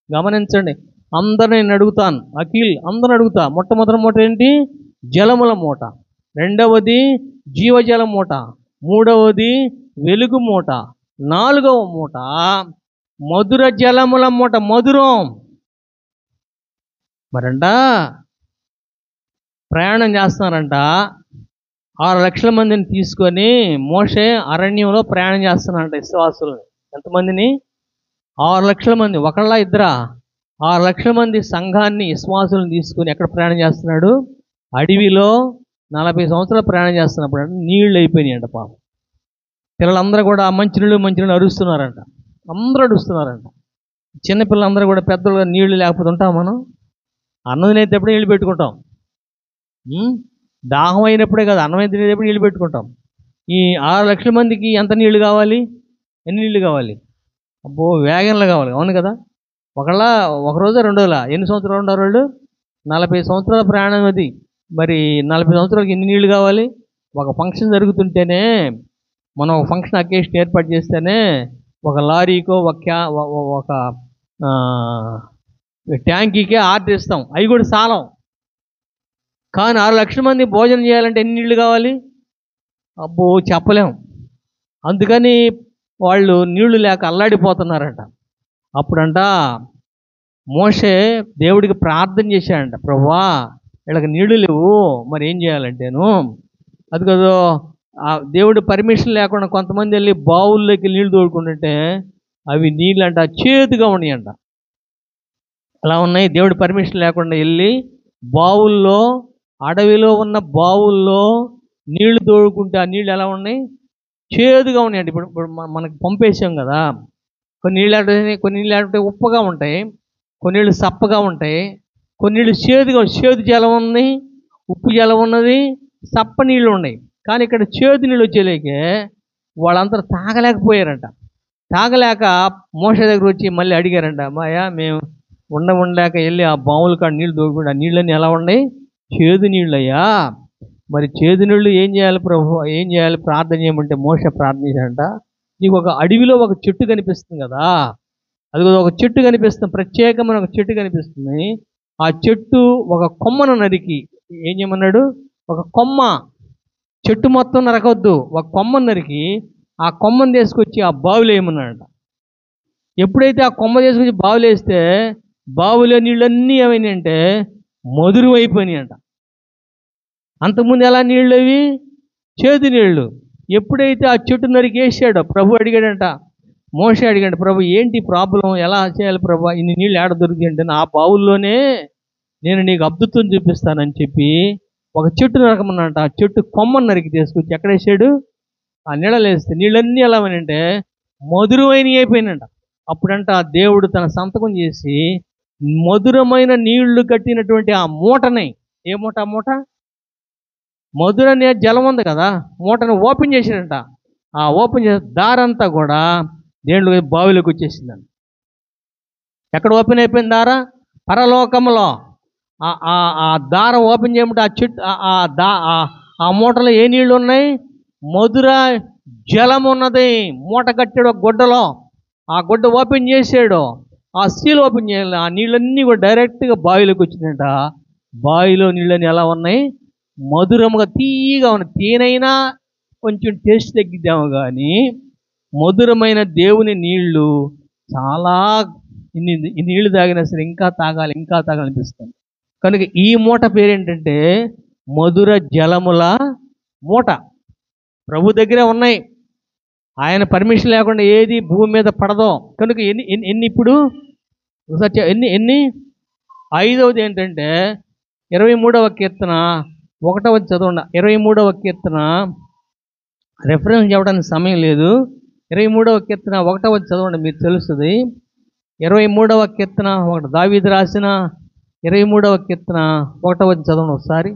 గమనించండి. అందరిని నేను అడుగుతాను, అఖిల్ అందరిని అడుగుతా. మొట్టమొదటి మూట ఏంటి? జలముల మూట. రెండవది జీవజల మూట. మూడవది వెలుగు మూట. 4వ మూట మధుర జలముల మూట. మధురం. మరంట ప్రయాణం చేస్తున్నారంట. 6 లక్షల మందిని తీసుకొని మోషే అరణ్యంలో ప్రయాణం చేస్తున్నారంట విశ్వాసులని. ఎంతమందిని? 6 లక్షల మంది. ఒకళ్ళ ఇద్దరా? 6 లక్షల మంది సంఘాన్ని విశ్వాసులను తీసుకొని ఎక్కడ ప్రయాణం చేస్తున్నాడు? అడవిలో 40 సంవత్సరాలు ప్రయాణం చేస్తున్నప్పుడు నీళ్ళు అయిపోయినాయంట పాపం. పిల్లలందరూ కూడా మంచినీళ్ళు అరుస్తున్నారంట. అందరూ అరుస్తున్నారంట. చిన్నపిల్లలందరూ కూడా పెద్దలు నీళ్లు లేకపోతే ఉంటాం మనం? అన్నం తినేటప్పుడే నీళ్ళు పెట్టుకుంటాం. దాహం అయినప్పుడే కాదు, అన్నం తినేటప్పుడు నీళ్ళు పెట్టుకుంటాం. ఈ 6 లక్షల మందికి ఎంత నీళ్లు కావాలి? ఎన్ని నీళ్ళు కావాలి? అబ్బో, వేగంలో కావాలి. అవును కదా? ఒక రోజు 2 రోజులా? ఎన్ని సంవత్సరాలు ఉన్నారు వాళ్ళు? 40 సంవత్సరాల ప్రయాణం అది. మరి 40 సంవత్సరాలకి ఎన్ని నీళ్లు కావాలి? ఒక ఫంక్షన్ జరుగుతుంటేనే, మనం ఒక ఫంక్షన్ అకేషన్ ఏర్పాటు చేస్తేనే ఒక లారీకో ఒక ట్యాంకీకే ఆర్డర్ ఇస్తాం. అవి కూడా సాలం. కానీ 6 లక్షల మంది భోజనం చేయాలంటే ఎన్ని నీళ్లు కావాలి? అబ్బో, చెప్పలేం. అందుకని వాళ్ళు నీళ్లు లేక అల్లాడిపోతున్నారంట. అప్పుడంట మోషే దేవుడికి ప్రార్థన చేశాడంట, ప్రభువా వీళ్ళకి నీళ్లు లేవు, మరి ఏం చేయాలంటేను అది కదా దేవుడు పర్మిషన్ లేకుండా కొంతమంది వెళ్ళి బావుల్లోకి నీళ్లు తోడుకుంటుంటే అవి నీళ్ళు అంట చేదుగా ఉన్నాయంట. అలా ఉన్నాయి. దేవుడు పర్మిషన్ లేకుండా వెళ్ళి బావుల్లో, అడవిలో ఉన్న బావుల్లో నీళ్లు తోడుకుంటే ఆ నీళ్ళు ఎలా ఉన్నాయి? చేదుగా ఉన్నాయంట. ఇప్పుడు మనకు పంపేసాం కదా, కొన్ని నీళ్ళు ఉప్పగా ఉంటాయి, కొన్ని నీళ్ళు సప్పగా ఉంటాయి, కొన్ని నీళ్ళు చేదు జలం ఉన్నాయి, ఉప్పు జలం ఉన్నది, సప్ప నీళ్ళు ఉన్నాయి. కానీ ఇక్కడ చేదు నీళ్ళు వచ్చేలేకే వాళ్ళందరూ తాగలేకపోయారంట. తాగలేక మోషే దగ్గర వచ్చి మళ్ళీ అడిగారంట, మాయా మేము ఉండలేక వెళ్ళి ఆ బావుల కాడ నీళ్ళు తోడుకుంటే ఆ నీళ్ళన్నీ ఎలా ఉన్నాయి? చేదు నీళ్ళయ్యా. మరి చేదు నీళ్ళు ఏం చేయాలి ప్రభు? ఏం చేయాలి? ప్రార్థన చేయమంటే మోషే ప్రార్థన చేశాడంట, నీకు ఒక అడవిలో ఒక చెట్టు కనిపిస్తుంది కదా, అది ఒక చెట్టు కనిపిస్తుంది, ప్రత్యేకమైన ఒక చెట్టు కనిపిస్తుంది. ఆ చెట్టు ఒక కొమ్మను నరికి ఏం చేయమన్నాడు? ఒక కొమ్మ, చెట్టు మొత్తం నరకొద్దు, ఒక కొమ్మను నరికి ఆ కొమ్మను తీసుకొచ్చి ఆ బావిలో వేయమన్నాడంట. ఎప్పుడైతే ఆ కొమ్మ తీసుకొచ్చి బావిలో వేస్తే బావిలో నీళ్ళన్నీ ఏమైనాయంటే మధురం అయిపోయినాయి అంట. అంతకుముందు ఎలా నీళ్ళు అవి? చేదు నీళ్ళు. ఎప్పుడైతే ఆ చెట్టు నరికి వేసాడో ప్రభు అడిగాడంట, మోషే అడిగాడు, ప్రభు ఏంటి ప్రాబ్లం, ఎలా చేయాలి ప్రభు, ఇన్ని నీళ్ళు ఏడ దొరికింది అంటే, ఆ బావుల్లోనే నేను నీకు అద్భుతం చూపిస్తానని చెప్పి ఒక చెట్టు నరకమన్నట. ఆ చెట్టు కొమ్మను నరికి తీసుకొచ్చి ఎక్కడేసాడు? ఆ నీళ్ళలో వేస్తే నీళ్ళన్నీ ఎలా అంటే మధురమైన అయిపోయినంట. అప్పుడంట దేవుడు తన సంతకం చేసి మధురమైన నీళ్లు కట్టినటువంటి ఆ మూటని, ఏ మూట? ఆ మూట మధుర జలం ఉంది కదా, మూటను ఓపెన్ చేసాడంట. ఆ ఓపెన్ చేసే దారంతా కూడా దేంట్లో బావిలోకి వచ్చేసిందండి. ఎక్కడ ఓపెన్ అయిపోయింది దార? పరలోకంలో. ఆ దారం ఓపెన్ చేయమంటే ఆ చెట్టు ఆ మూటలో ఏ నీళ్లు ఉన్నాయి? మధుర జలం ఉన్నది. మూట కట్టాడు ఒక గుడ్డలో, ఆ గుడ్డ ఓపెన్ చేసాడు, ఆ సీల్ ఓపెన్ చేయాలి, ఆ నీళ్ళన్నీ కూడా డైరెక్ట్గా బావిలోకి వచ్చిందంట. బావిలో నీళ్ళని ఎలా ఉన్నాయి? మధురముగా తీయగా ఉన్నాయి. తేనైనా కొంచెం టేస్ట్ తగ్గిద్దాము కానీ మధురమైన దేవుని నీళ్లు చాలా, ఈ నీళ్లు తాగినా సరే ఇంకా తాగాలి ఇంకా తాగాలనిపిస్తుంది. కనుక ఈ మూట పేరేంటంటే మధుర జలముల మూట. ప్రభు దగ్గరే ఉన్నాయి. ఆయన పర్మిషన్ లేకుండా ఏది భూమి మీద పడదో. కనుక ఎన్ని ఇప్పుడు ఎన్ని 5వది ఏంటంటే 23వ కీర్తన 1వ చదవండి. 23వ కీర్తన రెఫరెన్స్ చెప్పడానికి సమయం లేదు. 23వ కీర్తన 1వ చదవండి, మీరు తెలుస్తుంది. 23వ కీర్తన దావీదు రాసిన 23వ కీర్తన 1వ చదవండి ఒకసారి.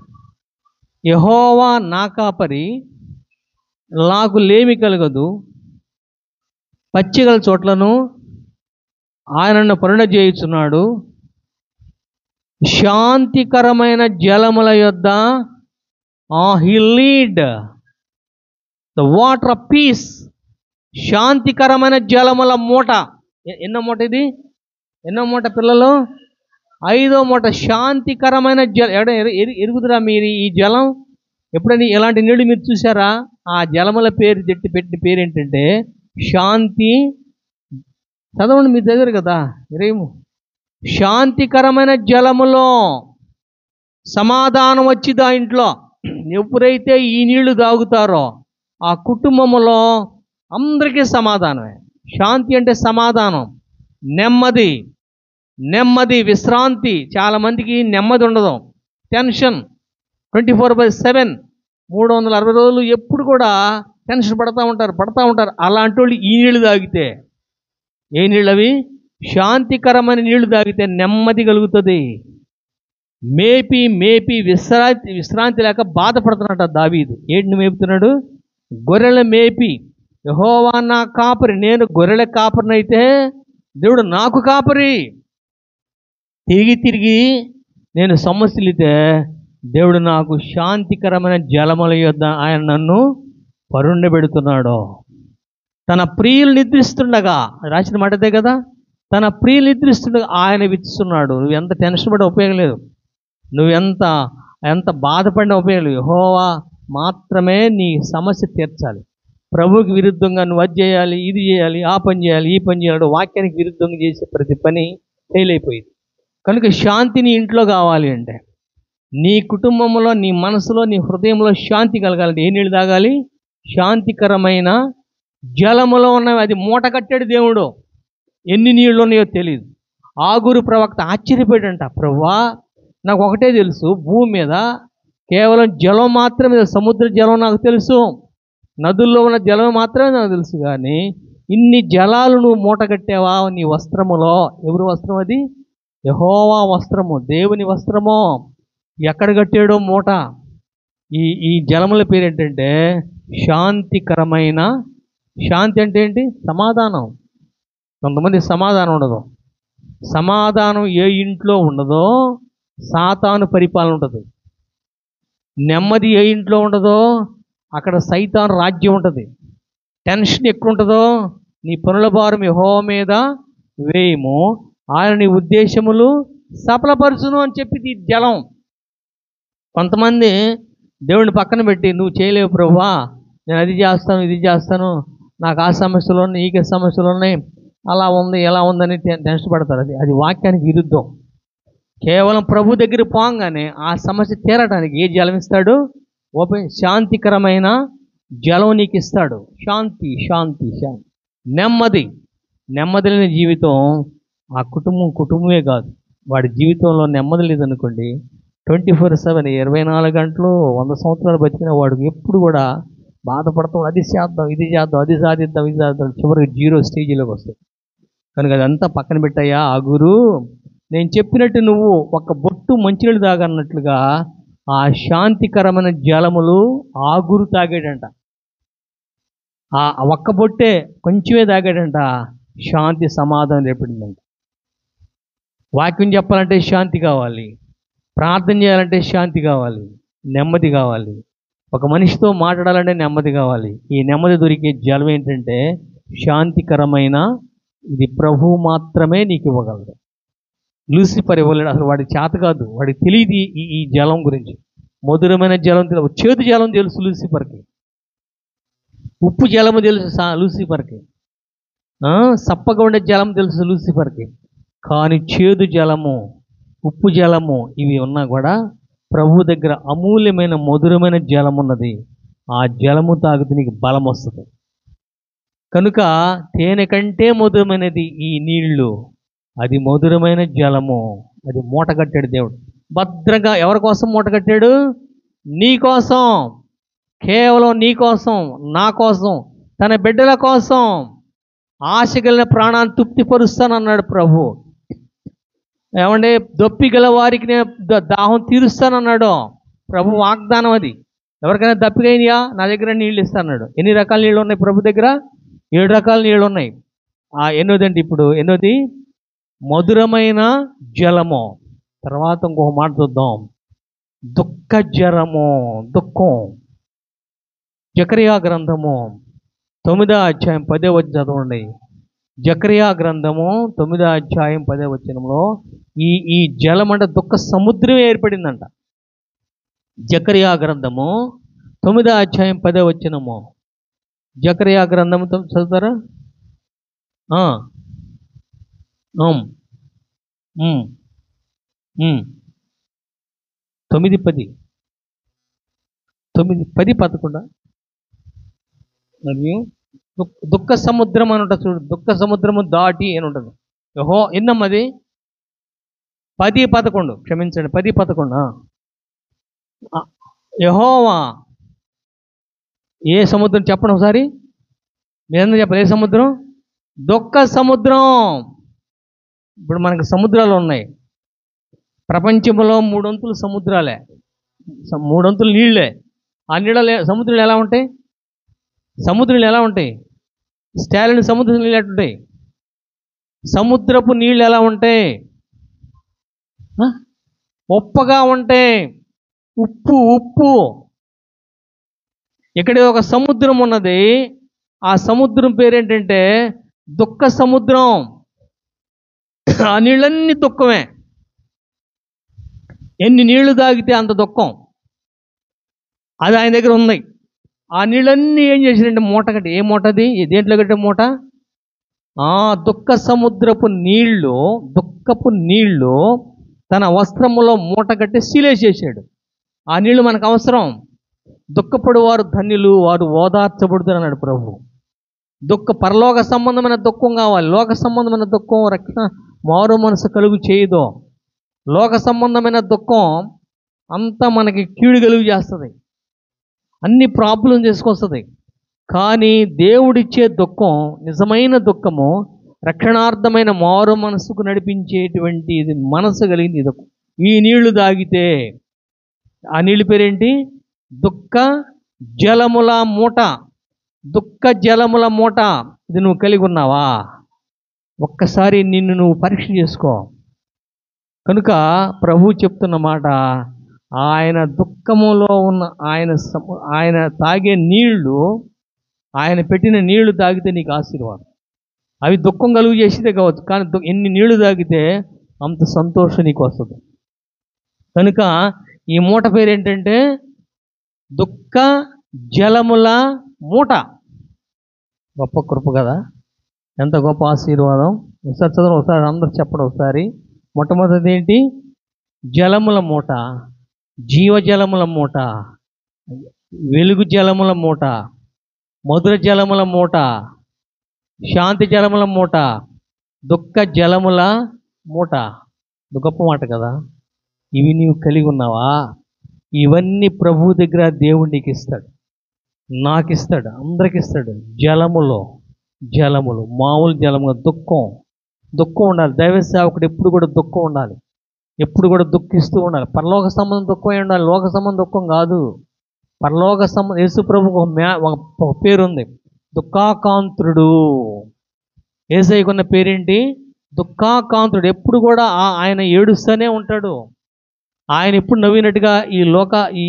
యెహోవా నా కాపరి, నాకు లేమి కలగదు. పచ్చిగల చోట్లను ఆయనను పరుణజేయుచున్నాడు. శాంతికరమైన జలముల యొద్ద he lead the water of peace. శాంతికరమైన జలముల మూట. ఎన్నో మూట ఇది? ఎన్నో మూట పిల్లలు? 5వ మూట. శాంతికరమైన ఎరుగుదురా మీరు ఈ జలం? ఎప్పుడైనా ఇలాంటి నీళ్లు మీరు చూసారా? ఆ జలముల పేరు పెట్టిన పేరు ఏంటంటే శాంతి. చదవండి, మీరు చదివారు కదా. శాంతికరమైన జలములో సమాధానం వచ్చింది ఆ ఇంట్లో. ఎప్పుడైతే ఈ నీళ్లు తాగుతారో ఆ కుటుంబంలో అందరికీ సమాధానమే. శాంతి అంటే సమాధానం, నెమ్మది, విశ్రాంతి. చాలామందికి నెమ్మది ఉండదు, టెన్షన్. 24/7 360 రోజులు ఎప్పుడు కూడా టెన్షన్ పడతా ఉంటారు. అలాంటి వాళ్ళు ఈ నీళ్లు తాగితే, ఏ నీళ్ళు అవి? శాంతికరమైన నీళ్లు తాగితే నెమ్మది కలుగుతుంది. మేపి విశ్రాంతి లేక బాధపడుతున్నట్ట దావీదు. ఏంటిని మేపుతున్నాడు? గొర్రెల మేపి. యెహోవా నా కాపరి, నేను గొర్రెల కాపరినైతే దేవుడు నాకు కాపరి. తిరిగి నేను సమస్యలితే దేవుడు నాకు శాంతికరమైన జలముల యొద్ద ఆయన నన్ను పరుండబెడుతున్నాడు. తన ప్రియులు నిద్రిస్తుండగా, రాసిన మాట అదే కదా, తన ప్రియులు నిద్రిస్తుండగా ఆయన విచ్చుతున్నాడు. నువ్వు ఎంత టెన్షన్ పడే ఉపయోగం లేదు, నువ్వు ఎంత బాధపడిన ఉపయోగం లేదు. యెహోవా మాత్రమే నీ సమస్య తీర్చాలి. ప్రభువుకి విరుద్ధంగా నువ్వు అది చేయాలి, ఇది చేయాలి, ఆ పని చేయాలి, ఈ పని చేయాలి, వాక్యానికి విరుద్ధంగా చేసే ప్రతి పని ఫెయిల్ అయిపోయింది. కనుక శాంతి నీ ఇంట్లో కావాలి అంటే, నీ కుటుంబంలో, నీ మనసులో, నీ హృదయంలో శాంతి కలగాలంటే ఏ నీళ్ళు తాగాలి? శాంతికరమైన జలములో ఉన్నవి. అది మూట కట్టాడు దేవుడు. ఎన్ని నీళ్ళు ఉన్నాయో తెలియదు. ఆగూరు ప్రవక్త ఆశ్చర్యపోయాడంట, ప్రభువా నాకు ఒకటే తెలుసు, భూమి మీద కేవలం జలం మాత్రమే, సముద్ర జలం నాకు తెలుసు, నదుల్లో ఉన్న జలం మాత్రమే నాకు తెలుసు, కానీ ఇన్ని జలాలు నువ్వు మూట కట్టావా నీ వస్త్రములో. ఎవరి వస్త్రం అది? యెహోవా వస్త్రము, దేవుని వస్త్రము. ఎక్కడ కట్టాడో మూట. ఈ జలముల పేరు ఏంటంటే శాంతికరమైన. శాంతి అంటే ఏంటి? సమాధానం. కొంతమంది సమాధానం ఉండదు. సమాధానం ఏ ఇంట్లో ఉండదో సాతాను పరిపాలన ఉంటుంది. నెమ్మది ఏ ఇంట్లో ఉండదో అక్కడ సైతాను రాజ్యం ఉంటుంది. టెన్షన్ ఎక్కువ ఉంటుందో నీ పనుల భారం యెహోవా మీద వేయము, ఆయన నీ ఉద్దేశములు సఫలపరచును అని చెప్పి జలం. కొంతమంది దేవుడిని పక్కన పెట్టి, నువ్వు చేయలేవు ప్రభువా, నేను అది చేస్తాను, ఇది చేస్తాను, నాకు ఆ సమస్యలు ఉన్నాయి, ఈ సమస్యలు ఉన్నాయి, అలా ఉంది ఎలా ఉందని టెన్షన్ పడతారు. అది వాక్యానికి విరుద్ధం. కేవలం ప్రభు దగ్గర పోగానే ఆ సమస్య తీరడానికి ఏ జలం ఇస్తాడు? శాంతికరమైన జలం నీకు ఇస్తాడు. శాంతి. నెమ్మది లేని జీవితం ఆ కుటుంబమే కాదు, వాడి జీవితంలో నెమ్మది లేదనుకోండి, 24/7 24 గంటలు 100 సంవత్సరాలు బతికిన వాడికి ఎప్పుడు కూడా బాధపడతాం. అది చేద్దాం, ఇది చేద్దాం, అది సాధిద్దాం, ఇది సాధిద్దాం, చివరికి 0 స్టేజీలోకి వస్తుంది. కనుక అదంతా పక్కన పెట్టాయా ఆగురు. నేను చెప్పినట్టు నువ్వు ఒక బొట్టు మంచినీళ్ళు తాగన్నట్లుగా ఆ శాంతికరమైన జలములు ఆగురు తాగాడంట. ఆ ఒక్క బొట్టే కొంచెమే తాగాడంట, శాంతి సమాధానం ఏర్పడిందంట. వాక్యం చెప్పాలంటే శాంతి కావాలి, ప్రార్థన చేయాలంటే శాంతి కావాలి, నెమ్మది కావాలి, ఒక మనిషితో మాట్లాడాలంటే నెమ్మది కావాలి. ఈ నెమ్మది దొరికే జలం ఏంటంటే శాంతికరమైన, ఇది ప్రభువు మాత్రమే నీకు ఇవ్వగలడు. లూసిఫర్ ఇవ్వలేడు, అసలు వాడికి చేత కాదు, వాడికి తెలియదు ఈ జలం గురించి. మధురమైన జలం తెలుసు, చేదు జలం తెలుసు లూసిఫర్కి, ఉప్పు జలము తెలుసు లూసిఫర్కి, సప్పగా ఉండే జలం తెలుసు లూసిఫర్కి. కానీ చేదు జలము, ఉప్పు జలము ఇవి ఉన్నా కూడా ప్రభు దగ్గర అమూల్యమైన మధురమైన జలం ఉన్నది. ఆ జలము తాగితే నీకు బలం వస్తుంది. కనుక తేనె కంటే మధురమైనది ఈ నీళ్లు, అది మధురమైన జలము. అది మూట కట్టాడు దేవుడు భద్రంగా. ఎవరి కోసం మూట కట్టాడు? నీ కోసం, కేవలం నీ కోసం, నా కోసం, తన బిడ్డల కోసం. ఆశ కలిగిన ప్రాణాన్ని తృప్తిపరుస్తానన్నాడు ప్రభు. ఏమంటే దప్పిగల వారికి నేను దాహం తీరుస్తానన్నాడు ప్రభు. వాగ్దానం అది. ఎవరికైనా దప్పికైనయా, నా దగ్గర నీళ్ళు ఇస్తానన్నాడు. ఎన్ని రకాల నీళ్ళు ఉన్నాయి ప్రభు దగ్గర? 7 రకాల నీళ్ళు ఉన్నాయి. ఎన్నోదండి ఇప్పుడు? ఎన్నోది? మధురమైన జలము. తర్వాత ఇంకొక మాట చూద్దాం, దుఃఖ జలము, దుఃఖం. జకరియా గ్రంథము 9వ అధ్యాయం 10వ వచనం చదవండి. జకరియా గ్రంథము 9వ అధ్యాయం 10వ వచనంలో ఈ జలం అంటే దుఃఖ సముద్రం ఏర్పడిందంట. జకరియా గ్రంథము 9వ అధ్యాయం 10వ వచనము. జకరియా గ్రంథము చదువుతారా? 9:10 9:10-11 మరియు దుఃఖ సముద్రం అని ఉంటుంది చూడు, దుఃఖ సముద్రము దాటి అని ఉంటుంది. ఎన్నమ్మది? 10-11, క్షమించండి, 10-11. యెహోవా ఏ సముద్రం చెప్పండి ఒకసారి, మీరందరూ చెప్పాలి. ఏ సముద్రం? దుఃఖ సముద్రం. ఇప్పుడు మనకి సముద్రాలు ఉన్నాయి ప్రపంచంలో, 3 వంతులు సముద్రాలే, 3 వంతులు నీళ్ళే. ఆ నీళ్ళ సముద్రాలు ఎలా ఉంటాయి? సముద్రాలు ఎలా ఉంటాయి? స్టాలిన్ సముద్ర నీళ్ళు ఎట్లుంటాయి? సముద్రపు నీళ్ళు ఎలా ఉంటాయి? ఉప్పగా ఉంటాయి. ఉప్పు ఉప్పు. ఇక్కడ ఒక సముద్రం ఉన్నది, ఆ సముద్రం పేరేంటంటే దుఃఖ సముద్రం. ఆ నీళ్ళన్నీ దుఃఖమే. ఎన్ని నీళ్లు తాగితే అంత దుఃఖం. అది ఆయన దగ్గర ఉంది. ఆ నీళ్ళన్నీ ఏం చేసినంటే మూట కట్టి, ఏ మూట అది? దేంట్లో కట్టే మూట? దుఃఖ సముద్రపు నీళ్లు, దుఃఖపు నీళ్లు తన వస్త్రములో మూట కట్టి సీలేసేసాడు. ఆ నీళ్లు మనకు అవసరం. దుఃఖపడు వారు ధన్యులు, వారు ఓదార్చబడుతారు అన్నాడు ప్రభు. పరలోక సంబంధమైన దుఃఖం కావాలి. లోక సంబంధమైన దుఃఖం రక్షణ మారు మనసు కలుగు చేయదు. లోక సంబంధమైన దుఃఖం అంతా మనకి కీడు కలుగు చేస్తుంది, అన్ని ప్రాబ్లం చేసుకొస్తుంది. కానీ దేవుడిచ్చే దుఃఖం, నిజమైన దుఃఖము, రక్షణార్థమైన మారు మనసుకు నడిపించేటువంటి మనసు కలిగింది దుఃఖం. ఈ నీళ్లు తాగితే, ఆ నీళ్ళు పేరేంటి? దుఃఖ జలముల మూట. దుఃఖ జలముల మూట. ఇది నువ్వు కలిగి ఉన్నావా? ఒక్కసారి నిన్ను నువ్వు పరీక్ష చేసుకో. కనుక ప్రభు చెప్తున్న మాట, ఆయన దుఃఖములో ఉన్న ఆయన తాగే నీళ్లు, ఆయన పెట్టిన నీళ్లు తాగితే నీకు ఆశీర్వాదం. అవి దుఃఖం కలుగు చేసేదే కావచ్చు, కానీ ఎన్ని నీళ్లు తాగితే అంత సంతోషం నీకు వస్తుంది. కనుక ఈ మూట పేరు ఏంటంటే దుఃఖ జలముల మూట. గొప్ప కృప కదా, ఎంత గొప్ప ఆశీర్వాదం. ఒకసారి చదవండి, ఒకసారి అందరూ చెప్పండి ఒకసారి. మొట్టమొదటిది ఏంటి? జలముల మూట, జీవజలముల మూట, వెలుగు జలముల మూట, మధుర జలముల మూట, శాంతి జలముల మూట, దుఃఖ జలముల మూట. గొప్ప మాట కదా. ఇవి నీవు కలిగి ఉన్నావా? ఇవన్నీ ప్రభు దగ్గర దేవుడు నీకు ఇస్తాడు, నాకు ఇస్తాడు, అందరికి ఇస్తాడు. జలములు, మామూలు జలము, దుఃఖం, దుఃఖం ఉండాలి. దైవ సేవకుడు ఎప్పుడు కూడా దుఃఖం ఉండాలి, ఎప్పుడు కూడా దుఃఖిస్తూ ఉండాలి. పరలోక సంబంధం దుఃఖమై ఉండాలి, లోక సంబంధం దుఃఖం కాదు. పరలోక సంబంధం యేసు ప్రభుకు ఒక పేరు ఉంది, దుఃఖాకాంతుడు. యేసయ్యకున్న పేరేంటి? దుఃఖాకాంతుడు. ఎప్పుడు కూడా ఆయన ఏడుస్తూనే ఉంటాడు. ఆయన ఎప్పుడు నవ్వినట్టుగా ఈ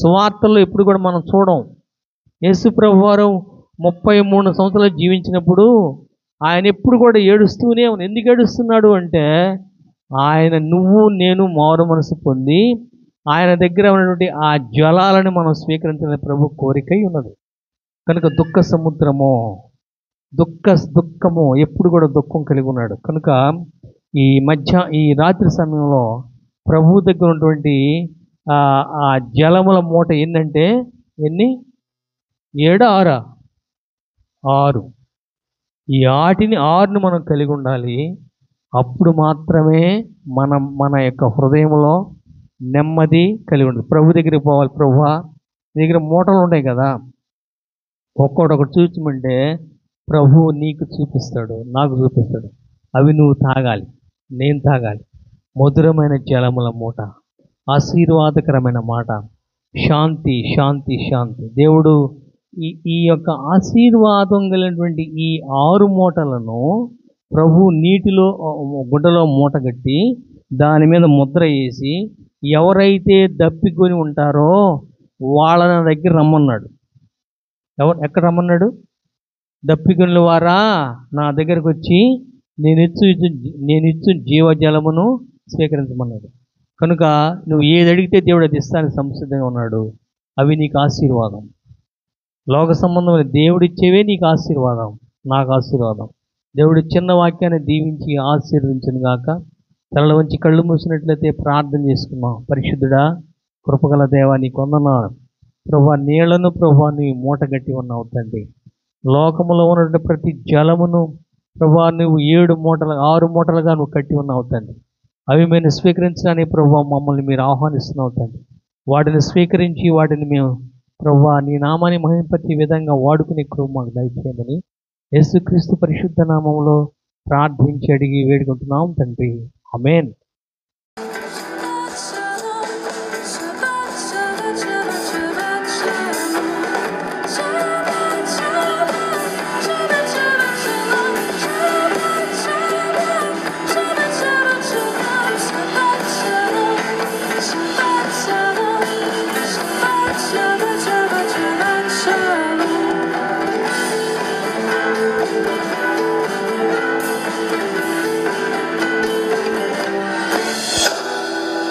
సువార్తల్లో ఎప్పుడు కూడా మనం చూడం. యేసు ప్రభు వారు 33 సంవత్సరాలు జీవించినప్పుడు ఆయన ఎప్పుడు కూడా ఏడుస్తూనే ఉన్నాడు. ఎందుకు ఏడుస్తున్నాడు అంటే, ఆయన నువ్వు నేను మారు మనసు పొంది ఆయన దగ్గర ఉన్నటువంటి ఆ జ్వలాలను మనం స్వీకరించిన ప్రభు కోరికై ఉన్నది. కనుక దుఃఖ సముద్రము, దుఃఖము ఎప్పుడు కూడా దుఃఖం కలిగి ఉన్నాడు. కనుక ఈ రాత్రి సమయంలో ప్రభు దగ్గర ఉన్నటువంటి ఆ జలముల మూట ఏంటంటే ఎన్ని? 7 6. ఈ 6ని మనం కలిగి ఉండాలి. అప్పుడు మాత్రమే మన యొక్క హృదయంలో నెమ్మది కలిగి ఉంటుంది. ప్రభు దగ్గరికి పోవాలి. ప్రభువా, నీ దగ్గర మూటలు ఉన్నాయి కదా, ఒక్కొక్కటి చూపించమంటే ప్రభు నీకు చూపిస్తాడు, నాకు చూపిస్తాడు. అవి నువ్వు తాగాలి, నేను తాగాలి. మధురమైన జలముల మూట, ఆశీర్వాదకరమైన మాట, శాంతి శాంతి శాంతి. దేవుడు ఈ యొక్క ఆశీర్వాదం కలిగినటువంటి ఈ 6 మూటలను ప్రభు నీటిలో గుడ్డలో మూట కట్టి దాని మీద ముద్ర వేసి ఎవరైతే దప్పికొని ఉంటారో వాళ్ళ దగ్గర రమ్మన్నాడు. ఎక్కడ రమ్మన్నాడు? దప్పికొనిన వారా నా దగ్గరకు వచ్చి నేను ఇచ్చు జీవజలమును స్వీకరించమన్నాడు. కనుక నువ్వు ఏది అడిగితే దేవుడు అది ఇస్తానికి సంసిద్ధంగా ఉన్నాడు. అవి నీకు ఆశీర్వాదం. లోక సంబంధమైన దేవుడిచ్చేవే నీకు ఆశీర్వాదం, నాకు ఆశీర్వాదం. దేవుడి చిన్న వాక్యాన్ని దీవించి ఆశీర్వదించను గాక. తలల వంచి కళ్ళు మూసినట్లయితే ప్రార్థన చేసుకున్నాం. పరిశుద్ధుడా, కృపగల దేవా, నీకు వందనాలు ప్రభువా. నీళ్లను ప్రభువా నీ మూట గట్టి ఉన్నావు తండ్రి. లోకములో ఉన్నటువంటి ప్రతి జలమును ప్రభువా నువ్వు 6 మూటలుగా నువ్వు కట్టి ఉన్నావు తండ్రి. అవి మేము స్వీకరించడానికి ప్రభువా మమ్మల్ని మీరు ఆహ్వానిస్తున్నావు తండ్రి. వాటిని స్వీకరించి వాటిని మేము ప్రభువా నీ నామాన్ని మహింపరిచే విధంగా వాడుకునే కృప మాకు దయచేయమని యేసుక్రీస్తు పరిశుద్ధ నామములో ప్రార్థించి అడిగి వేడుకుంటున్నాం తండ్రి. ఆమేన్.